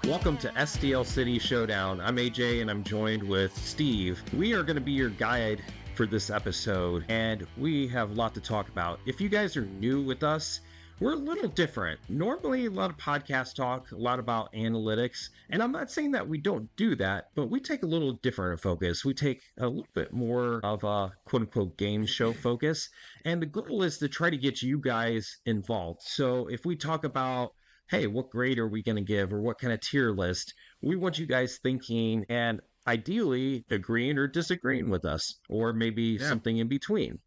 Welcome to STL City Showdown. I'm AJ and I'm joined with Steve. We are going to be your guide for this episode and we have a lot to talk about. If you guys are new with us, we're a little different. Normally, a lot of podcast talk, a lot about analytics, and I'm not saying that we don't do that, but we take a little different focus. We take a little bit more of a quote-unquote game show focus, and the goal is to try to get you guys involved. So if we talk about hey, what grade are we going to give or what kind of tier list? We want you guys thinking and ideally agreeing or disagreeing with us, or maybe something in between,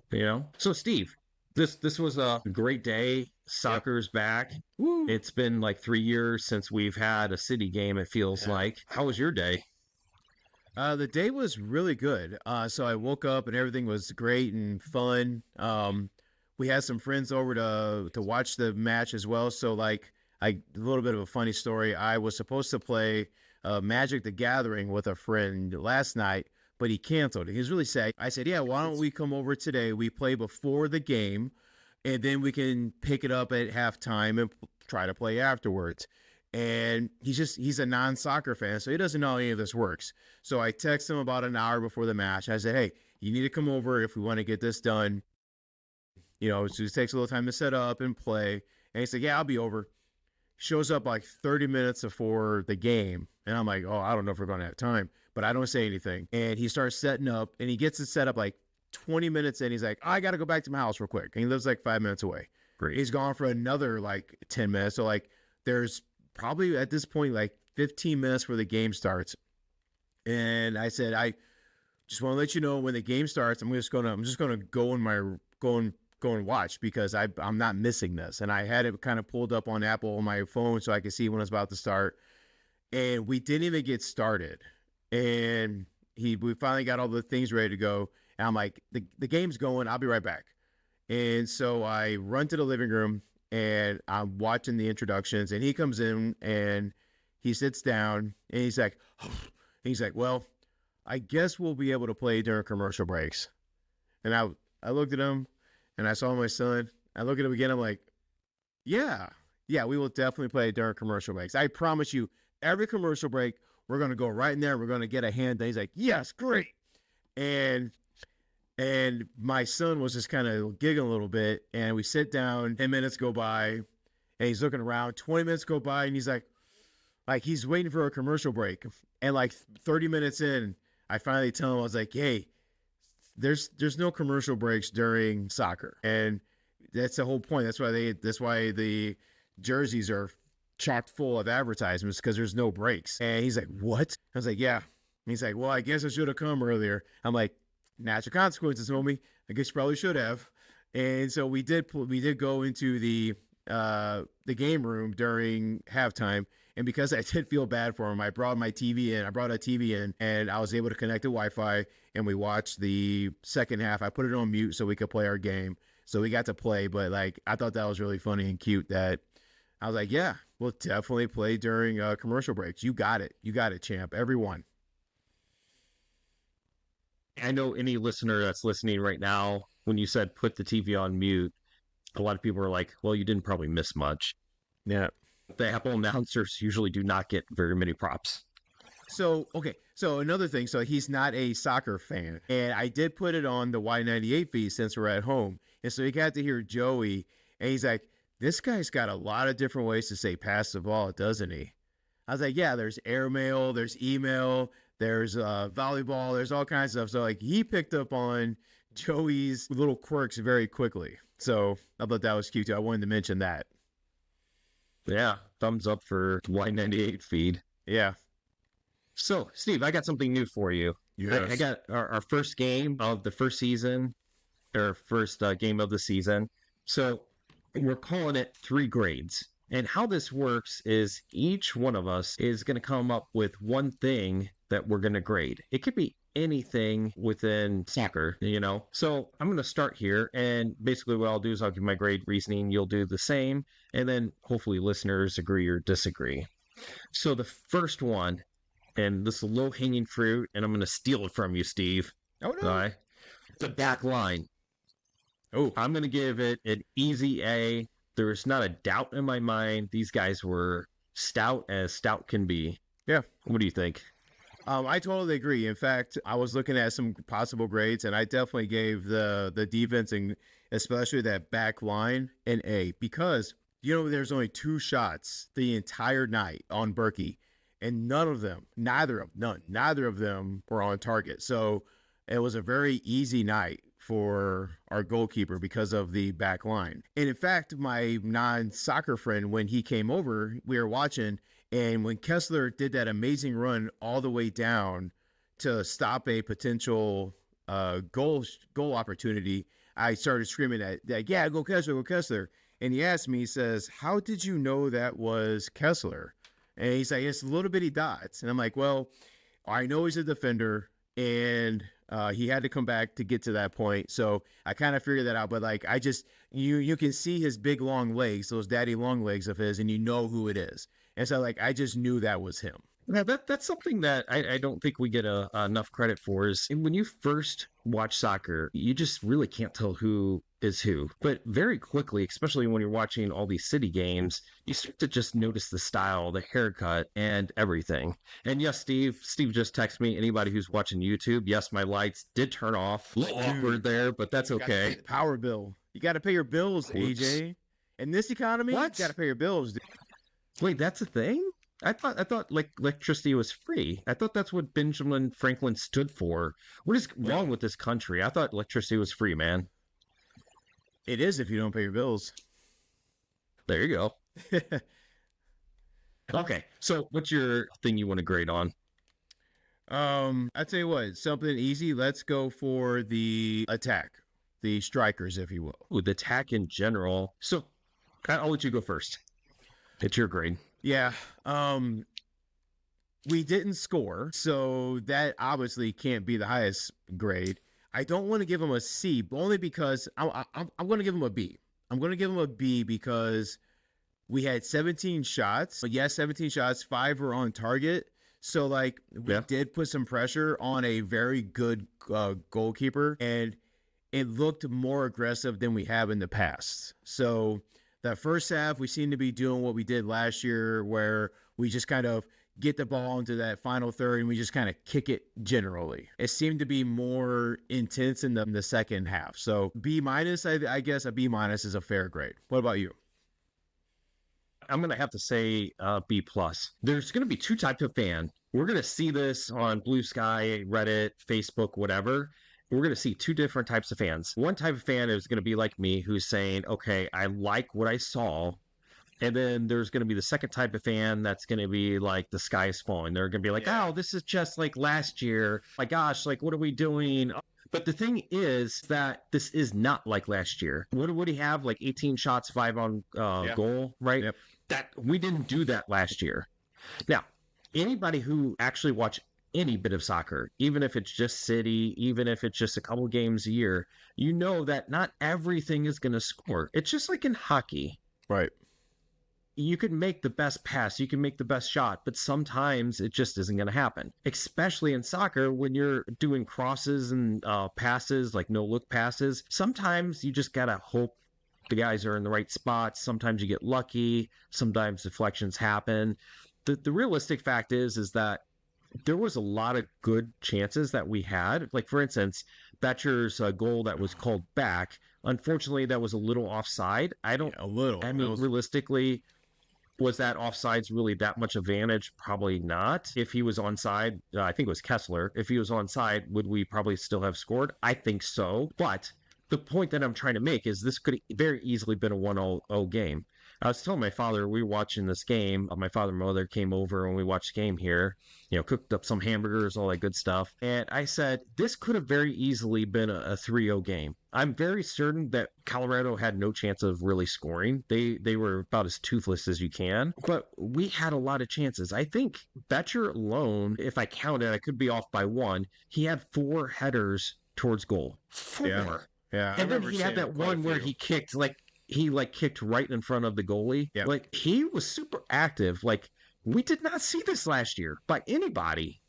you know? So Steve, this was a great day. Soccer's back. Woo. It's been like 3 years since we've had a city game, it feels like. How was your day? The day was really good. So I woke up and everything was great and fun. We had some friends over to watch the match as well. So like a little bit of a funny story. I was supposed to play Magic the Gathering with a friend last night, but he canceled. He was really sad. I said, yeah, why don't we come over today? We play before the game and then we can pick it up at halftime and try to play afterwards. And he's a non-soccer fan, so he doesn't know how any of this works. So I text him about an hour before the match. I said, hey, you need to come over if we want to get this done. You know, so it takes a little time to set up and play. And he said, yeah, I'll be over. Shows up like 30 minutes before the game. And I'm like, oh, I don't know if we're going to have time. But I don't say anything. And he starts setting up. And he gets it set up like 20 minutes in. He's like, I got to go back to my house real quick. And he lives like 5 minutes away. Great. He's gone for another like 10 minutes. So like there's probably at this point like 15 minutes before the game starts. And I said, I just want to let you know when the game starts, I'm just gonna go and watch because I'm not missing this. And I had it kind of pulled up on Apple on my phone so I could see when it's about to start. And we didn't even get started. And we finally got all the things ready to go. And I'm like, the game's going, I'll be right back. And so I run to the living room and I'm watching the introductions and he comes in and he sits down and he's like, well, I guess we'll be able to play during commercial breaks. And I looked at him and I saw my son. I look at him again. I'm like, yeah, we will definitely play during commercial breaks. I promise you, every commercial break, we're going to go right in there. We're going to get a hand. He's like, yes, great. And my son was just kind of giggling a little bit. And we sit down, 10 minutes go by and he's looking around. 20 minutes go by and he's like he's waiting for a commercial break. And like 30 minutes in, I finally tell him, I was like, hey, there's no commercial breaks during soccer. And that's the whole point. That's why the jerseys are chock full of advertisements, because there's no breaks. And he's like, what? I was like, yeah. And he's like, well, I guess I should have come earlier. I'm like, natural consequences, homie. I guess you probably should have. And so we did go into the game room during halftime. And because I did feel bad for him, I brought a TV in and I was able to connect to Wi-Fi and we watched the second half. I put it on mute so we could play our game. So we got to play, but like, I thought that was really funny and cute that I was like, yeah, we'll definitely play during commercial breaks. You got it, champ, everyone. I know any listener that's listening right now, when you said put the TV on mute, a lot of people are like, well, you didn't probably miss much. Yeah. The Apple announcers usually do not get very many props. So another thing, so he's not a soccer fan. And I did put it on the Y98 feed since we're at home. And so he got to hear Joey and he's like, this guy's got a lot of different ways to say pass the ball, doesn't he? I was like, yeah, there's airmail, there's email, there's volleyball, there's all kinds of stuff. So like he picked up on Joey's little quirks very quickly. So I thought that was cute too. I wanted to mention that. Yeah, thumbs up for Y98 feed. Yeah. So, Steve, I got something new for you. Yes. I got our first game of the first season, or first game of the season. So, we're calling it 3 grades. And how this works is each one of us is going to come up with one thing that we're going to grade. It could be anything within soccer, you know. So I'm going to start here, and basically what I'll do is I'll give my grade reasoning, you'll do the same, and then hopefully listeners agree or disagree. So the first one, and this is a low-hanging fruit, and I'm going to steal it from you, Steve. Oh, no. Right? The back line. Oh. I'm going to give it an easy A. There's not a doubt in my mind. These guys were stout as stout can be. Yeah. What do you think? I totally agree. In fact, I was looking at some possible grades, and I definitely gave the defense and especially that back line an A because there's only 2 shots the entire night on Berkey, and neither of them were on target. So it was a very easy night for our goalkeeper because of the back line. And in fact, my non-soccer friend, when he came over, we were watching. And when Kessler did that amazing run all the way down to stop a potential goal opportunity, I started screaming that, yeah, go Kessler, go Kessler. And he asked me, he says, how did you know that was Kessler? And he's like, it's little bitty dots. And I'm like, well, I know he's a defender, and he had to come back to get to that point. So I kind of figured that out. But like, I just, you can see his big long legs, those daddy long legs of his, and you know who it is. And so, like, I just knew that was him. Yeah, that's something that I don't think we get enough credit for is when you first watch soccer, you just really can't tell who is who. But very quickly, especially when you're watching all these city games, you start to just notice the style, the haircut, and everything. And yes, Steve just texted me. Anybody who's watching YouTube, yes, my lights did turn off. A little awkward there, but that's okay. Power bill. You got to pay your bills, AJ. In this economy, you got to pay your bills, dude. Wait, that's a thing? I thought like electricity was free. I thought that's what Benjamin Franklin stood for. What is wrong with this country? I thought electricity was free, man. It is if you don't pay your bills. There you go. Okay, so what's your thing you want to grade on? I tell you what, something easy. Let's go for the attack, the strikers, if you will. Ooh, the attack in general. So I'll let you go first. It's your grade. Yeah. We didn't score, so that obviously can't be the highest grade. I don't want to give him a C, but only because I'm going to give him a B. I'm going to give him a B because we had 17 shots. But yes, 17 shots, 5 were on target. So, like, we did put some pressure on a very good goalkeeper, and it looked more aggressive than we have in the past. So that first half, we seem to be doing what we did last year, where we just kind of get the ball into that final third and we just kind of kick it generally. It seemed to be more intense in the second half. So B minus, I guess a B minus is a fair grade. What about you? I'm going to have to say B plus. There's going to be 2 types of fan. We're going to see this on Blue Sky, Reddit, Facebook, whatever. We're going to see 2 different types of fans. One type of fan is going to be like me, who's saying, okay, I like what I saw. And then there's going to be the second type of fan that's going to be like the sky is falling. They're going to be like, oh, this is just like last year. My gosh, like, what are we doing? But the thing is that this is not like last year. What would he have? Like 18 shots, 5 on goal, right? Yep. That we didn't do that last year. Now, anybody who actually watched any bit of soccer, even if it's just city, even if it's just a couple games a year, you know that not everything is going to score. It's just like in hockey. Right. You can make the best pass, you can make the best shot, but sometimes it just isn't going to happen. Especially in soccer, when you're doing crosses and passes, like no-look passes, sometimes you just got to hope the guys are in the right spots. Sometimes you get lucky. Sometimes deflections happen. The realistic fact is that there was a lot of good chances that we had. Like, for instance, Betcher's goal that was called back. Unfortunately, that was a little offside. I mean, realistically, was that offsides really that much advantage? Probably not. If he was onside, I think it was Kessler. If he was onside, would we probably still have scored? I think so. But the point that I'm trying to make is this could very easily been a 1-0 game. I was telling my father, we were watching this game. My father and mother came over and we watched the game here, cooked up some hamburgers, all that good stuff. And I said, this could have very easily been a 3-0 game. I'm very certain that Colorado had no chance of really scoring. They were about as toothless as you can, but we had a lot of chances. I think Betcher alone, if I counted, I could be off by 1. He had 4 headers towards goal. 4. Yeah. And then he had that one where he kicked kicked right in front of the goalie. Yep. Like, he was super active. Like, we did not see this last year by anybody.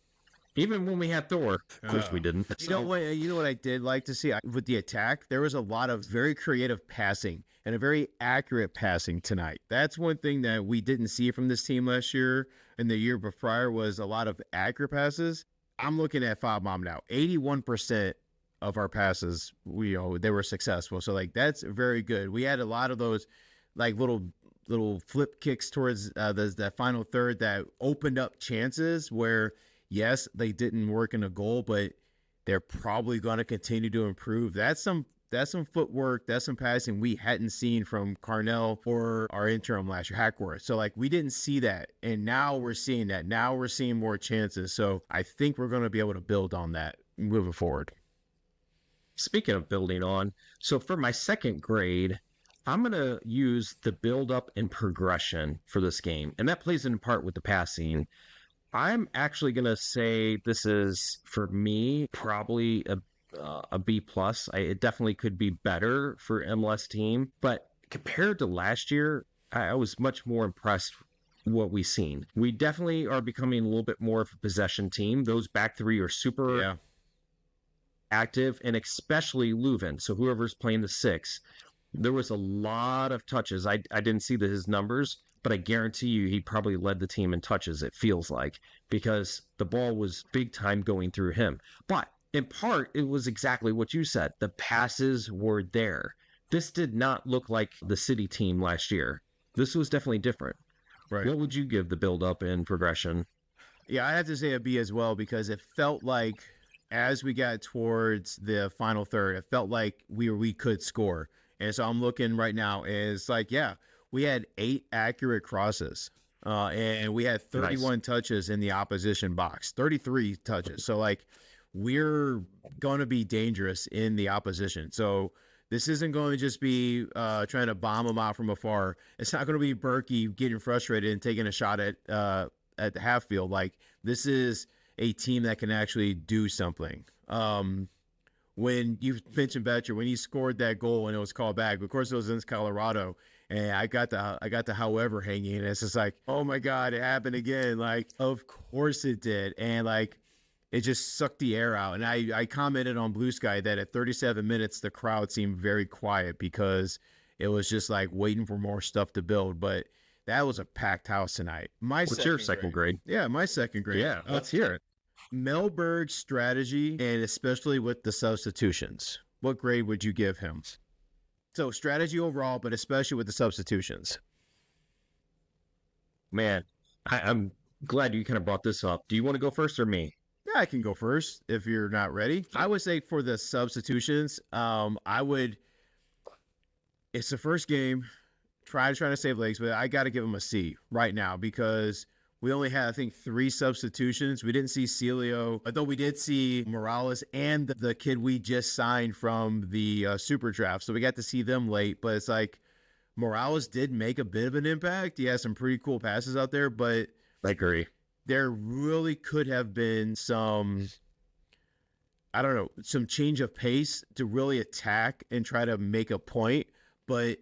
Even when we had Thor. Of course we didn't. You know what? You know what I did like to see with the attack. There was a lot of very creative passing and a very accurate passing tonight. That's one thing that we didn't see from this team last year and the year prior was a lot of accurate passes. I'm looking at Foul Bomb now. 81% of our passes, they were successful. So like that's very good. We had a lot of those like little flip kicks towards that final third that opened up chances where yes, they didn't work in a goal, but they're probably going to continue to improve. That's some footwork, that's some passing we hadn't seen from Carnell or our interim last year, Hackworth. So like we didn't see that, and now we're seeing that. Now we're seeing more chances. So I think we're going to be able to build on that moving forward. Speaking of building on, so for my second grade, I'm going to use the build up and progression for this game, and that plays in part with the passing. I'm actually going to say this is, for me, probably a B plus. It definitely could be better for MLS team, but compared to last year, I was much more impressed with what we've seen. We definitely are becoming a little bit more of a possession team. Those back three are super active, and especially Leuven. So whoever's playing the six, there was a lot of touches. I didn't see his numbers, but I guarantee you he probably led the team in touches, it feels like, because the ball was big time going through him. But in part, it was exactly what you said. The passes were there. This did not look like the City team last year. This was definitely different. Right. What would you give the build-up and progression? Yeah, I have to say a B as well, because it felt like as we got towards the final third, it felt like we could score. And so I'm looking right now, and it's like, yeah, we had 8 accurate crosses, and we had 31 touches in the opposition box, 33 touches. So, like, we're going to be dangerous in the opposition. So this isn't going to just be trying to bomb them out from afar. It's not going to be Berkey getting frustrated and taking a shot at the half field. Like, this is a team that can actually do something. When you mentioned Betcher, when he scored that goal and it was called back, of course it was in Colorado, and I got the however hanging, and it's just like, oh my God, it happened again. Like, of course it did. And like, it just sucked the air out. And I commented on Blue Sky that at 37 minutes, the crowd seemed very quiet because it was just like waiting for more stuff to build. But that was a packed house tonight. What's your second grade? Yeah, my second grade. Yeah, let's hear it. Mellberg's strategy, and especially with the substitutions. What grade would you give him? So strategy overall, but especially with the substitutions. Man, I'm glad you kind of brought this up. Do you want to go first or me? Yeah, I can go first if you're not ready. I would say for the substitutions, it's the first game, trying to save legs, but I got to give him a C right now because we only had, I think, 3 substitutions. We didn't see Celio, although we did see Morales and the kid we just signed from the Super Draft. So we got to see them late, but it's like Morales did make a bit of an impact. He has some pretty cool passes out there, but I agree. There really could have been some change of pace to really attack and try to make a point, but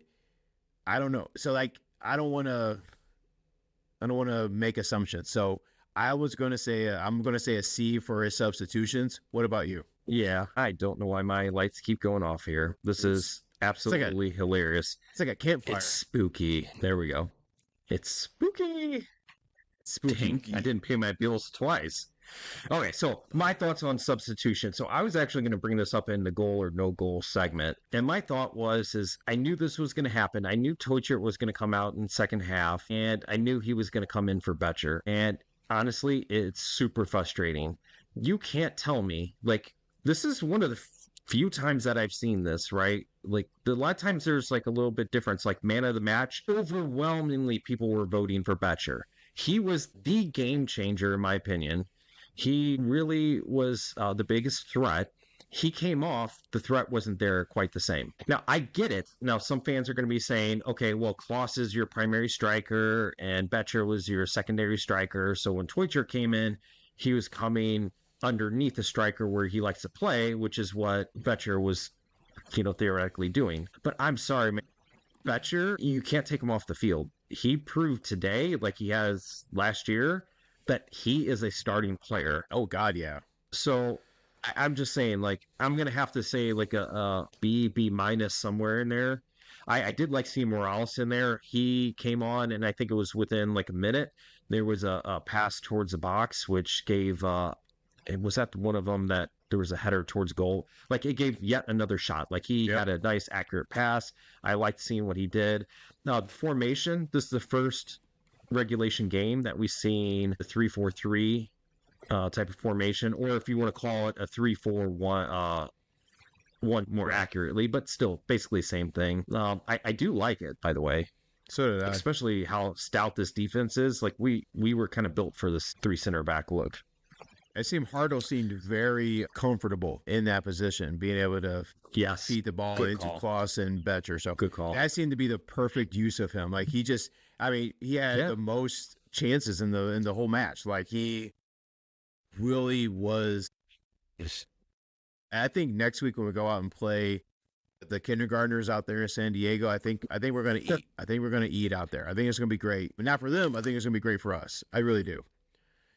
I don't know. So like, I don't want to make assumptions. So I'm going to say a C for his substitutions. What about you? Yeah, I don't know why my lights keep going off here. This is absolutely hilarious. It's like a campfire. It's spooky. There we go. It's spooky. Dang, I didn't pay my bills twice. Okay, so my thoughts on substitution. So I was actually going to bring this up in the goal or no goal segment. And my thought is I knew this was going to happen. I knew Toichert was going to come out in the second half, and I knew he was going to come in for Betcher. And honestly, it's super frustrating. You can't tell me, like, this is one of the few times that I've seen this, right? Like, a lot of times there's like a little bit difference, like man of the match. Overwhelmingly, people were voting for Betcher. He was the game changer, in my opinion. He really was the biggest threat. He came off, the threat wasn't there quite the same. Now, I get it. Now, some fans are going to be saying, okay, well, Klaus is your primary striker and Betcher was your secondary striker. So when Toichert came in, he was coming underneath the striker where he likes to play, which is what Betcher was, theoretically doing. But I'm sorry, man. Betcher, you can't take him off the field. He proved today, like he has last year, that he is a starting player. Oh God, yeah. So I'm just saying, like, I'm gonna have to say like a B minus somewhere in there. I did like seeing Morales in there. He came on, and I think it was within like a minute. There was a pass towards the box, which gave it was that one of them that there was a header towards goal. Like it gave yet another shot. Like he had a nice accurate pass. I liked seeing what he did. Now formation. This is the first regulation game that we've seen the 3-4-3 type of formation, or if you want to call it a 3-4-1, one more accurately, but still basically same thing. I do like it, by the way. So did I. Especially how stout this defense is. Like we were kind of built for this 3 center back look. It seemed Hardo seemed very comfortable in that position, being able to feed the ball into Klaus and Betcher. So good call. That seemed to be the perfect use of him. Like he just, I mean, he had the most chances in the whole match. Like he really was. I think next week when we go out and play the kindergartners out there in San Diego, I think we're gonna eat. I think we're gonna eat out there. I think it's gonna be great, but not for them. I think it's gonna be great for us. I really do.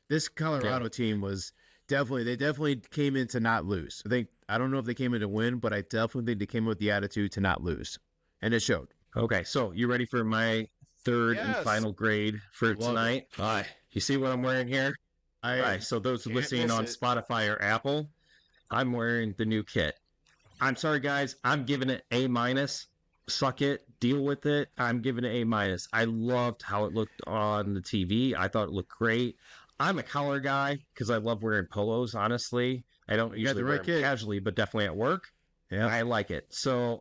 This Colorado team was they definitely came in to not lose. I don't know if they came in to win, but I definitely think they came with the attitude to not lose, and it showed. Okay, so you ready for my third and final grade for tonight? All right, you see what I'm wearing here? All right, so those listening on Spotify or Apple, I'm wearing the new kit. I'm sorry, guys. I'm giving it A minus. Suck it. Deal with it. I'm giving it A minus. I loved how it looked on the TV. I thought it looked great. I'm a collar guy because I love wearing polos, honestly. I don't usually wear them casually, but definitely at work. Yeah, I like it. So,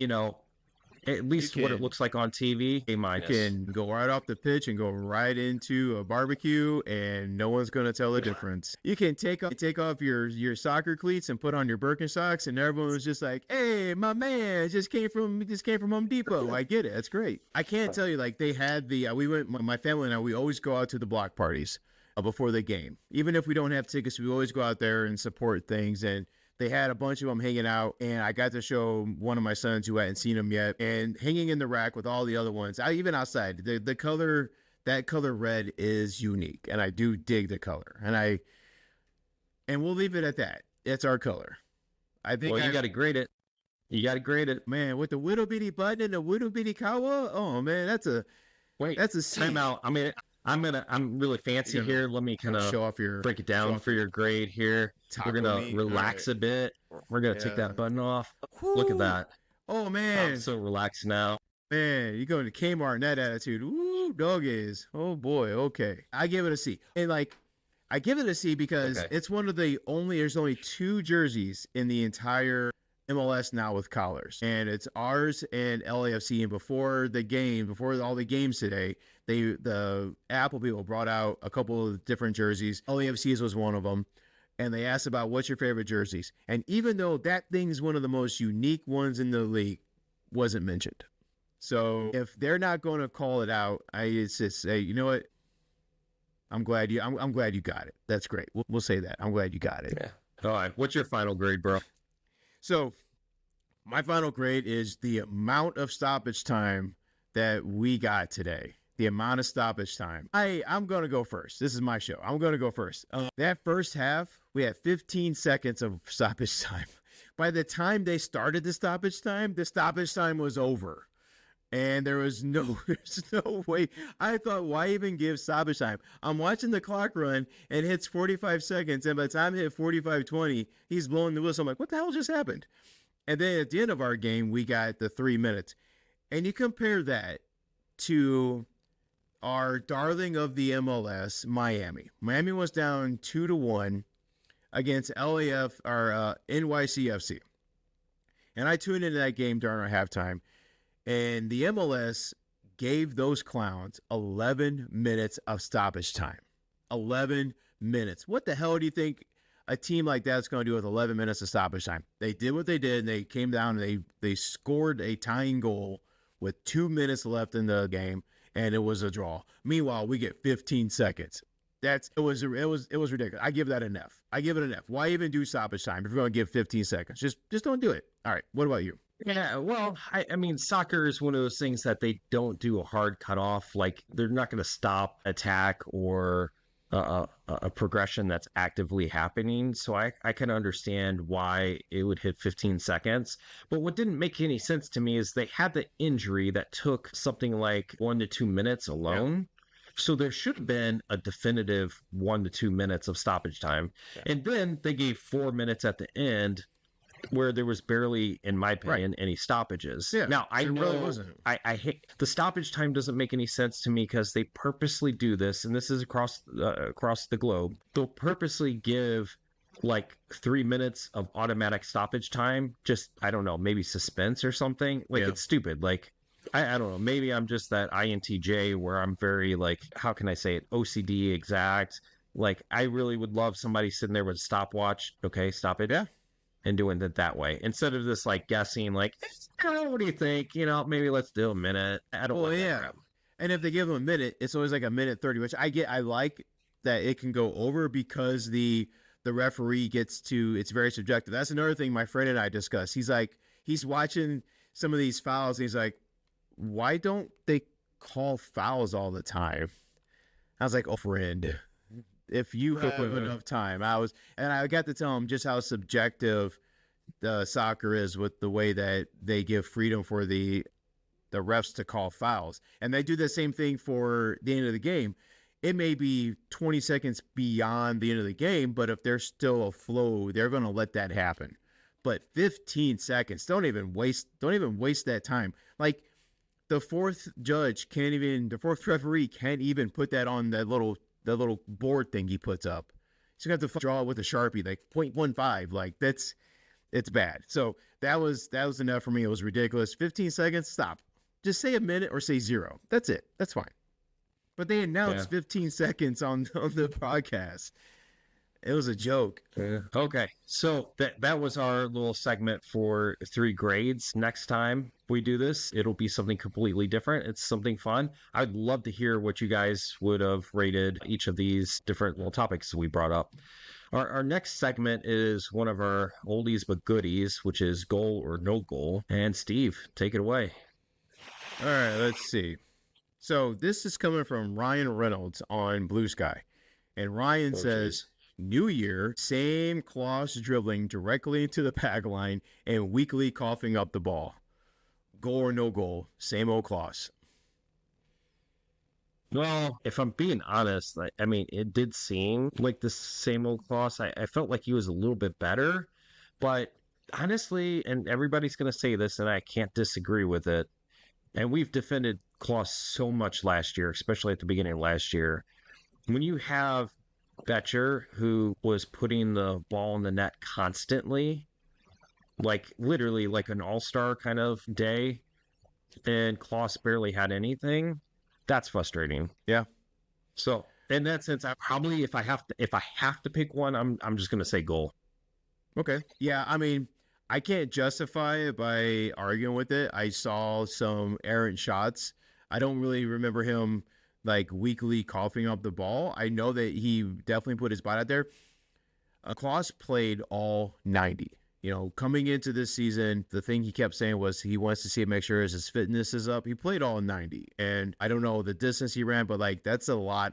at least what it looks like on TV, A minus. You can go right off the pitch and go right into a barbecue, and no one's going to tell the difference. You can take off your soccer cleats and put on your Birkenstocks, and everyone was just like, "Hey, my man just came from Home Depot." I get it. That's great. I can't tell you, like, they had my family and I, we always go out to the block parties before the game. Even if we don't have tickets, we always go out there and support things. And they had a bunch of them hanging out, and I got to show one of my sons who hadn't seen them yet, and hanging in the rack with all the other ones. Even outside, the color, that color red is unique, and I do dig the color. And we'll leave it at that. It's our color. I think. Well, you got to grade it. You got to grade it, man. With the little bitty button and the little bitty kawa. Oh man, that's a C. Time out. I mean, I'm really fancy here. Let me kind of show off your break it down for your grade here. We're gonna relax a bit. We're gonna take that button off. Woo. Look at that. Oh man, I'm so relaxed now. Man, you going to Kmart in that attitude. Woo, doggies. Oh boy. Okay, I give it a C. And I give it a C because it's one of there's only 2 jerseys in the entire MLS now with collars, and it's ours and LAFC. And before all the games today, the Apple people brought out a couple of different jerseys. LAFC's was one of them, and they asked about what's your favorite jerseys. And even though that thing's one of the most unique ones in the league, wasn't mentioned. So if they're not going to call it out, I just say, you know what? I'm glad you got it. That's great. We'll say that. I'm glad you got it. Yeah. All right. What's your final grade, bro? So my final grade is the amount of stoppage time that we got today. The amount of stoppage time. I'm going to go first. This is my show. I'm going to go first. That first half, we had 15 seconds of stoppage time. By the time they started the stoppage time was over. And there's no way. I thought, why even give stoppage time? I'm watching the clock run, and it hits 45 seconds. And by the time it hit 45:20, he's blowing the whistle. I'm like, what the hell just happened? And then at the end of our game, we got the 3 minutes. And you compare that to our darling of the MLS, Miami. Miami was down 2-1 against NYCFC. And I tuned into that game during our halftime. And the MLS gave those clowns 11 minutes of stoppage time. 11 minutes. What the hell do you think a team like that's going to do with 11 minutes of stoppage time? They did what they did, and they came down and they scored a tying goal with 2 minutes left in the game, and it was a draw. Meanwhile, we get 15 seconds. It was ridiculous. I give that an F. I give it an F. Why even do stoppage time if you're going to give 15 seconds? Just don't do it. All right. What about you? Yeah, well, I mean, soccer is one of those things that they don't do a hard cutoff. Like, they're not going to stop attack or a progression that's actively happening. So I can understand why it would hit 15 seconds. But what didn't make any sense to me is they had the injury that took something like 1 to 2 minutes Yeah. alone. So there should have been a definitive 1 to 2 minutes of stoppage time. Yeah. And then they gave 4 minutes at the end where there was barely, in my Right. opinion, any stoppages. Yeah, Now I there know really wasn't. I hate the stoppage time doesn't make any sense to me because they purposely do this, and this is across the globe. They'll purposely give like 3 minutes of automatic stoppage time, just I don't know, maybe suspense or something. Like Yeah. it's stupid. Like I don't know. Maybe I'm just that INTJ where I'm very like, how can I say it? OCD exact. Like I really would love somebody sitting there with a stopwatch. Okay, stop it. Yeah. And doing it that way instead of this like guessing, like, oh, what do you think? You know, maybe let's do a minute. I don't Well, like that yeah. crap. And if they give them a minute, it's always like a minute 30, which I get. I like that it can go over because the referee gets to. It's very subjective. That's another thing my friend and I discussed. He's like, he's watching some of these fouls, and he's like, why don't they call fouls all the time? I was like, oh, friend, if you have enough time. I got to tell him just how subjective soccer is with the way that they give freedom for the refs to call fouls. And they do the same thing for the end of the game. It may be 20 seconds beyond the end of the game, but if there's still a flow, they're going to let that happen. But 15 seconds, don't even waste that time. Like the fourth referee can't even put that on the little board thing he puts up. He's going to have to draw it with a Sharpie, like 0.15. Like it's bad. So that was enough for me. It was ridiculous. 15 seconds, stop. Just say a minute or say 0. That's it. That's fine. But they announced 15 seconds on the podcast. It was a joke. Okay, so that was our little segment for 3 grades. Next time we do this, it'll be something completely different. It's something fun. I'd love to hear what you guys would have rated each of these different little topics we brought up. Our next segment is one of our oldies but goodies, which is goal or no goal. And Steve, take it away. All right, let's see. So this is coming from Ryan Reynolds on Blue Sky. And Ryan says, New year, same Klaus dribbling directly into the back line and weakly coughing up the ball. Goal or no goal, same old Klaus. Well, if I'm being honest, I mean, it did seem like the same old Klaus. I felt like he was a little bit better, but honestly, and everybody's going to say this, and I can't disagree with it. And we've defended Klaus so much last year, especially at the beginning of last year. When you have Betcher, who was putting the ball in the net constantly, like literally like an all-star kind of day, and Klaus barely had anything, that's frustrating. Yeah. So in that sense, I probably if I have to pick one, I'm just gonna say goal. Okay. Yeah, I mean, I can't justify it by arguing with it. I saw some errant shots. I don't really remember him like weakly coughing up the ball. I know that he definitely put his body out there. Klaus played all 90. You know, coming into this season, the thing he kept saying was he wants to see make sure his fitness is up. He played all 90. And I don't know the distance he ran, but like that's a lot.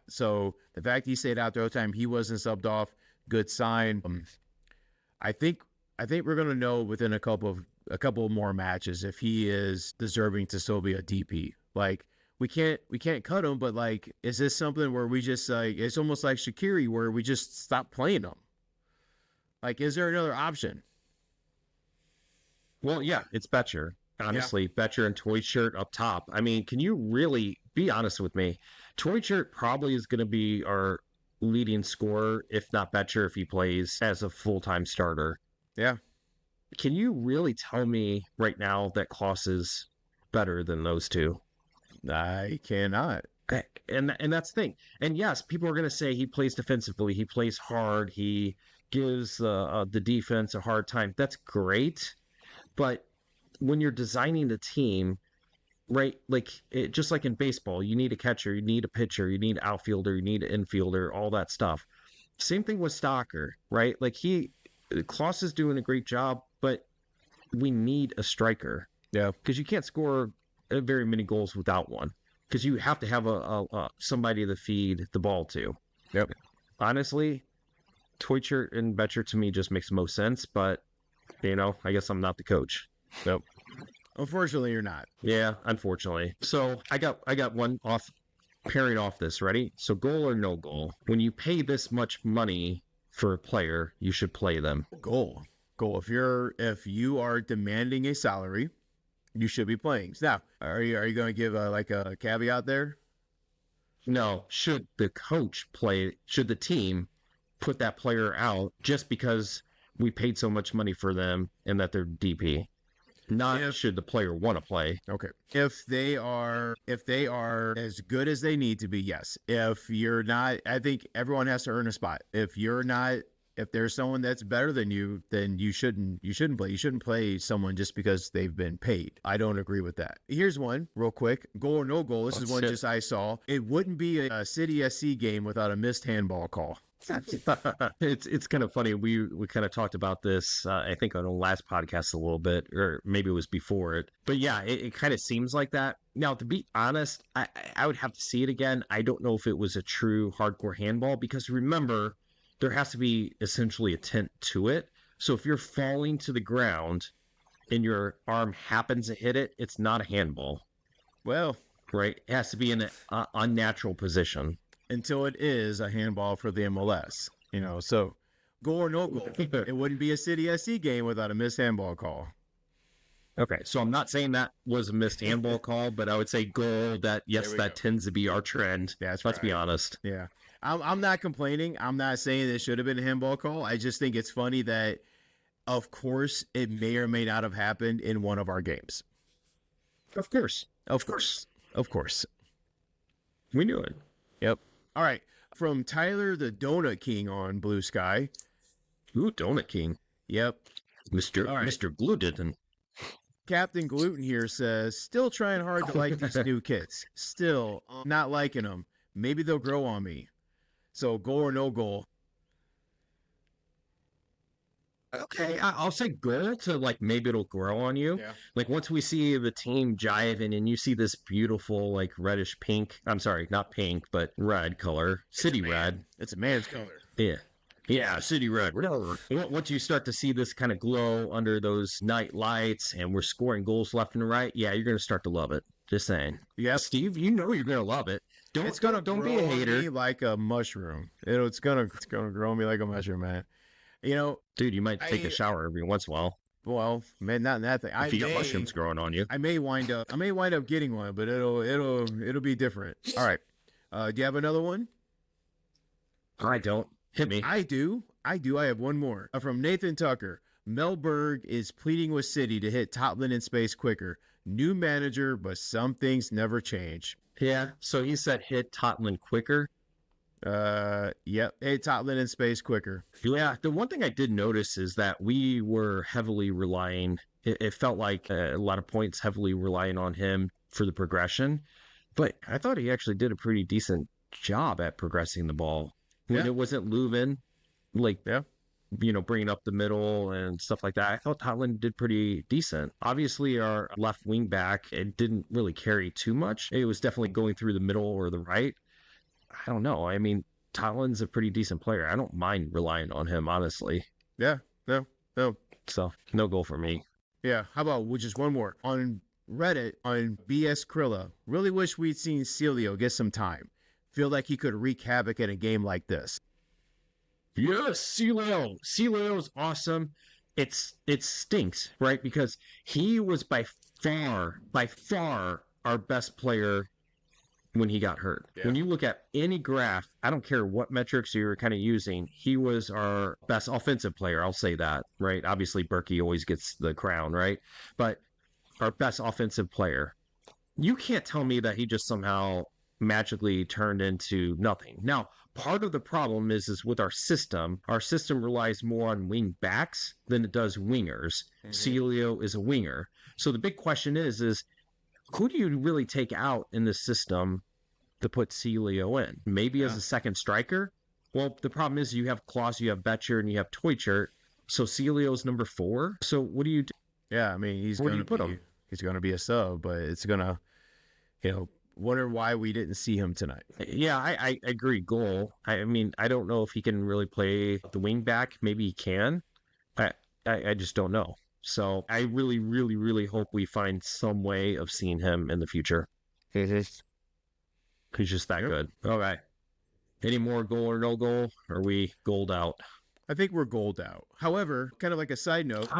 So the fact he stayed out the whole time, he wasn't subbed off, good sign. I think we're gonna know within a couple more matches if he is deserving to still be a DP. Like we can't cut him, but like, is this something where we just like it's almost like Shaqiri where we just stop playing him? Like, is there another option? Well, yeah, it's Betcher. Honestly, Betcher and Toy Shirt up top. I mean, can you really be honest with me? Toy Shirt probably is going to be our leading scorer, if not Betcher, if he plays as a full-time starter. Yeah. Can you really tell me right now that Klaus is better than those two? I cannot. And that's the thing. And yes, people are going to say he plays defensively. He plays hard. He gives the defense a hard time. That's great. But when you're designing the team, right, like just like in baseball, you need a catcher, you need a pitcher, you need an outfielder, you need an infielder, all that stuff. Same thing with Stalker, right? Like Klaus is doing a great job, but we need a striker. Yeah. Because you can't score very many goals without one. because you have to have somebody to feed the ball to. Yep. Honestly, Toicher and Betcher to me just makes most sense, but I guess I'm not the coach. Yep. Unfortunately, you're not. Yeah, unfortunately. So I got one off, pairing off this. Ready? So goal or no goal? When you pay this much money for a player, you should play them. Goal. If you are demanding a salary, you should be playing. Now, are you going to give a caveat there? No. Should the coach play? Should the team put that player out just because we paid so much money for them and that they're DP? Not should the player want to play. Okay. If they are as good as they need to be, yes. If you're not, I think everyone has to earn a spot. If there's someone that's better than you, then you shouldn't play. You shouldn't play someone just because they've been paid. I don't agree with that. Here's one real quick. Goal or no goal. This is one just I saw. It wouldn't be a City SC game without a missed handball call. It's kind of funny. We kind of talked about this, I think, on the last podcast a little bit, or maybe it was before it. But yeah, it kind of seems like that. Now, to be honest, I would have to see it again. I don't know if it was a true hardcore handball, because remember, there has to be essentially a tent to it. So if you're falling to the ground and your arm happens to hit it, it's not a handball. Well, right? It has to be in an unnatural position. Until it is a handball for the MLS, so goal or no goal, it wouldn't be a City SC game without a missed handball call. Okay, so I'm not saying that was a missed handball call, but I would say goal. That tends to be our trend. That's Let's be honest. Yeah, I'm not complaining. I'm not saying it should have been a handball call. I just think it's funny that, of course, it may or may not have happened in one of our games. Of course. We knew it. Yep. All right. From Tyler the Donut King on Blue Sky. Ooh, Donut King. Yep. Mr. Gluten. Captain Gluten here says, still trying hard to like these new kits. Still not liking them. Maybe they'll grow on me. So goal or no goal? Okay, I'll say goal to maybe it'll grow on you. Yeah. Once we see the team jiving and you see this beautiful reddish pink, I'm sorry, not pink, but red color, city red. It's a man's color. Yeah, city red. Once you start to see this kind of glow under those night lights and we're scoring goals left and right, yeah, you're going to start to love it. Just saying. Yeah, Steve, you're going to love it. Don't be a hater. Like a mushroom. It's gonna grow me like a mushroom, man. Dude, you might take a shower every once in a while. Well, man, not in that thing. If you got mushrooms growing on you, I may wind up getting one, but it'll be different. All right. Do you have another one? I don't. Hit me. I do. I have one more from Nathan Tucker. Mel Berg is pleading with City to hit Totland in space quicker. New manager, but some things never change. Yeah. So he said hit Totland quicker. Yep. Hey, Totland in space quicker. Yeah. The one thing I did notice is that we were heavily relying, it felt like a lot of points heavily relying on him for the progression, but I thought he actually did a pretty decent job at progressing the ball. When it wasn't Leuven, bringing up the middle and stuff like that. I thought Totland did pretty decent. Obviously, our left wing back, it didn't really carry too much. It was definitely going through the middle or the right. I don't know. I mean, Totland's a pretty decent player. I don't mind relying on him, honestly. Yeah, no. So, no goal for me. Yeah, how about just one more? On Reddit, on BS Krilla, really wish we'd seen Celio get some time. Feel like he could wreak havoc in a game like this. Yes, Celio's awesome. It stinks, right? Because he was by far our best player when he got hurt. Yeah. When you look at any graph, I don't care what metrics you're kind of using, he was our best offensive player. I'll say that, right? Obviously, Berkey always gets the crown, right? But our best offensive player. You can't tell me that he just somehow magically turned into nothing. Now, part of the problem is with our system. Our system relies more on wing backs than it does wingers. Mm-hmm. Celio is a winger. So the big question is who do you really take out in the system to put Celio in? Maybe as a second striker? Well, the problem is you have Klaus, you have Betcher, and you have Toicher. So Celio's number 4. So what do you do? Yeah, I mean, he's going to be a sub, but it's going to, wonder why we didn't see him tonight. Yeah, I agree. Goal. I mean, I don't know if he can really play the wing back. Maybe he can. I, I just don't know. So I really, really, really hope we find some way of seeing him in the future. He's just that good. All right. Any more goal or no goal? Or are we goaled out? I think we're goaled out. However, kind of like a side note,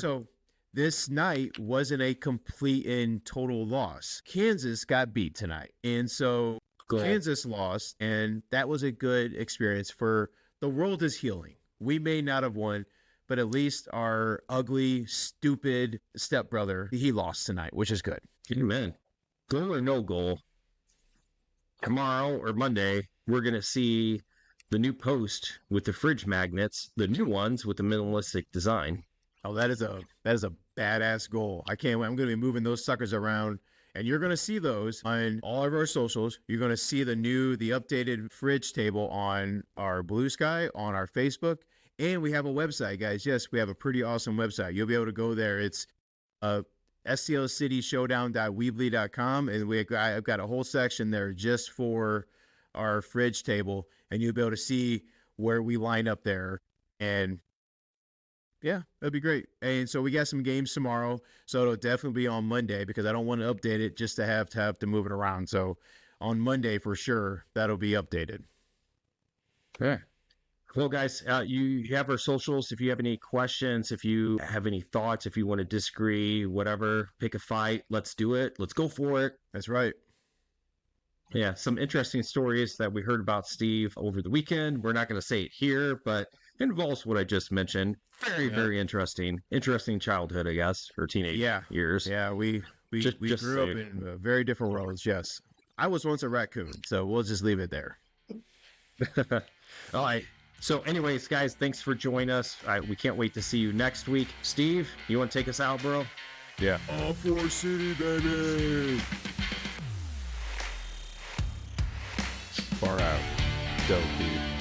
so this night wasn't a complete and total loss. Kansas got beat tonight. And so Kansas lost, and that was a good experience for the world is healing. We may not have won, but at least our ugly, stupid stepbrother, he lost tonight, which is good. Amen. Goal or no goal? Tomorrow or Monday, we're going to see the new post with the fridge magnets, the new ones with the minimalistic design. Oh, that is a badass goal. I can't wait. I'm going to be moving those suckers around, and you're going to see those on all of our socials. You're going to see the updated fridge table on our Blue Sky, on our Facebook, and we have a website, guys. Yes, we have a pretty awesome website. You'll be able to go there. It's stlcityshowdown.weebly.com, and I've got a whole section there just for our fridge table, and you'll be able to see where we line up there. And yeah, that'd be great. And so we got some games tomorrow, so it'll definitely be on Monday because I don't want to update it just to have to move it around. So on Monday for sure, that'll be updated. Yeah. Well, guys, you have our socials. If you have any questions, if you have any thoughts, if you want to disagree, whatever, pick a fight. Let's do it. Let's go for it. That's right. Yeah, some interesting stories that we heard about Steve over the weekend. We're not going to say it here, but it involves what I just mentioned. Very interesting. Interesting childhood, I guess, or teenage years. Yeah, we grew up in very different worlds, yes. I was once a raccoon, so we'll just leave it there. All right. So anyways, guys, thanks for joining us. We can't wait to see you next week. Steve, you want to take us out, bro? Yeah. All for City, baby! Far out. Dope, dude.